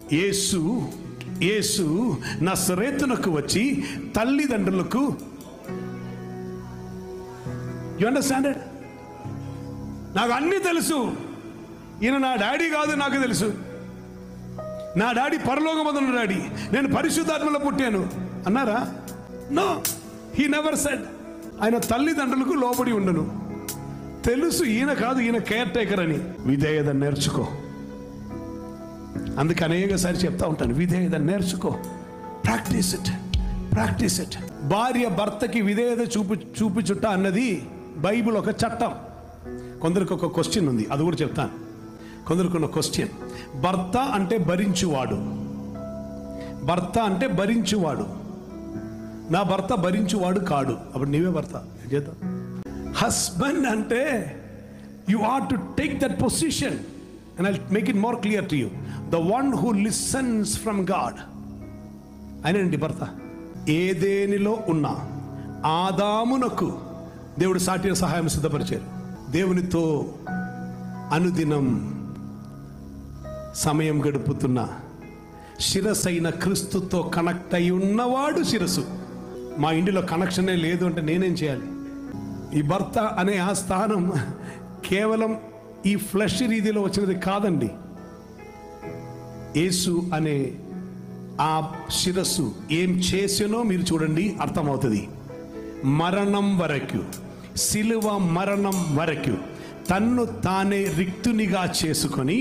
యేసు యేసు నజరేతునకు వచ్చి తల్లిదండ్రులకు, you understand it? నాకు అన్నీ తెలుసు, ఈయన నా డాడీ కాదు, నాకు తెలుసు. నా డాడీ పరలోకమందున్న డాడీ, నేను పరిశుద్ధాత్మలో పుట్టాను అన్నారా? No, he never said. ఆయన తల్లిదండ్రులకు లోబడి ఉండను. తెలుసు ఈయన కాదు, ఈయన కేర్ టేకర్ అని. విధేయత నేర్చుకో. అందుకే అనేకసారి చెప్తా ఉంటాను, విధేయత నేర్చుకో. Practice it, practice it. భార్య భర్తకి విధేయత చూపించుట అన్నది బైబిల్ ఒక చట్టం. కొందరికి ఒక క్వశ్చన్ ఉంది, అది కూడా చెప్తాను. కొందరికి ఉన్న క్వశ్చన్, భర్త అంటే భరించువాడు, భర్త అంటే భరించువాడు. నా భర్త భరించువాడు కాడు, అప్పుడు నీవే భర్త. ఏం చేద్దాం? హస్బెండ్ అంటే you are to take that position. And I'll make it more clear to you. The one who listens from God. ఆయనండి భర్త. ఏదేనిలో ఉన్న ఆదామునకు దేవుడు సాటి సహాయం సిద్ధపరిచారు. దేవునితో అనుదినం సమయం గడుపుతున్న శిరసైన క్రీస్తుతో కనెక్ట్ అయి ఉన్నవాడు శిరసు. మా ఇంటిలో కనెక్షనే లేదు అంటే నేనేం చేయాలి? ఈ భర్త అనే ఆ స్థానం కేవలం ఈ ఫ్లెష్ రీతిలో వచ్చినది కాదండి. యేసు అనే ఆ శిరస్సు ఏం చేసినో మీరు చూడండి, అర్థమవుతుంది. మరణం వరకు, సిలువ మరణం వరకు తన్ను తానే రిక్తునిగా చేసుకొని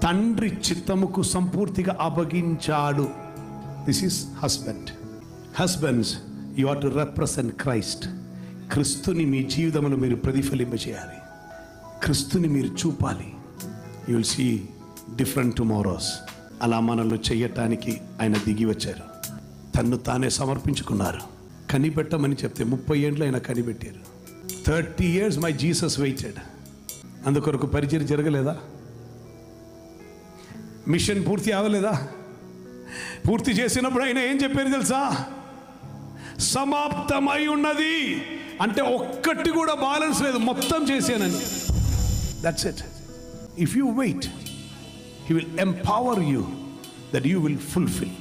తండ్రి చిత్తముకు సంపూర్తిగా అప్పగించాడు. This is husband. Husbands, you are to represent Christ. క్రీస్తుని మీ జీవితంలో మీరు ప్రతిఫలింపజేయాలి, క్రీస్తుని మీరు చూపాలి. You will see different tomorrows. అలా మనల్ని చేయటానికి ఆయన దిగి వచ్చారు, తన్ను తానే సమర్పించుకున్నారు. కనిపెట్టమని చెప్తే 30 ఏళ్ళు ఆయన కనిపెట్టారు. 30 years మై జీసస్ వెయిటెడ్. అందుకొరకు పరిచయం జరగలేదా? మిషన్ పూర్తి అవ్వలేదా? పూర్తి చేసినప్పుడు ఆయన ఏం చెప్పారు తెలుసా? సమాప్తమై ఉన్నది అంటే ఒక్కటి కూడా బ్యాలెన్స్ లేదు, మొత్తం చేశానని. That's it. If you wait, He will empower you that you will fulfill.